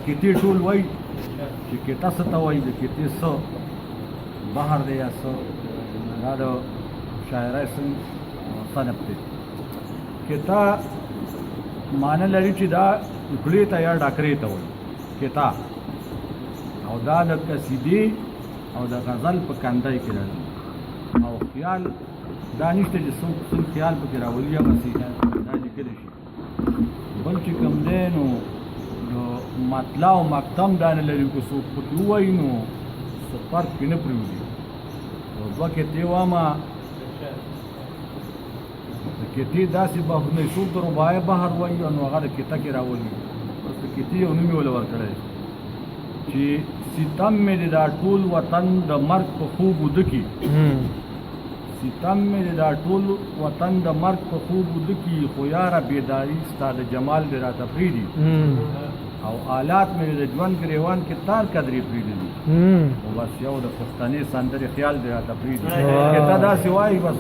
کیتی ټول وای چې کیتا څه ته وایي د کیتی څه بهر دی یا څه دا د شاعرۍ صنف دی کیتا معنی لري چې دا خولې ته یا ډاکرې ته وایي کیتا او دا د قصیدې او د غزل په کندای کې راځي او خیال دا نشته چې څوم خیال پکې راولي هغه دا لیکلی شي بل چې کوم دی نو د مطلع او مقدم دا نه لري که څوک پکې ووایي نو څه فرق پرې نه پرېوځي او دوه کیتې واما د کیتې داسې بحرونه څوک د رباعیه بحر وایي نو هغه د کیته کې راولي بس د کیتې یو نوم یې ورله ورکړی چې ستم مې دا ټول وطن د مرګ په خوب وده کې ستم مې دا ټول وطن د مرګ په خوب وده کې خو یاره بیداري ستا د جمال دې راته پرېږدي او آلات مې د ژوند ګریوان کې تار قدرې پرېږدي او بس یو د پښتنې سندرې خیال دې راته پرېږدي که ته داسې وایي بس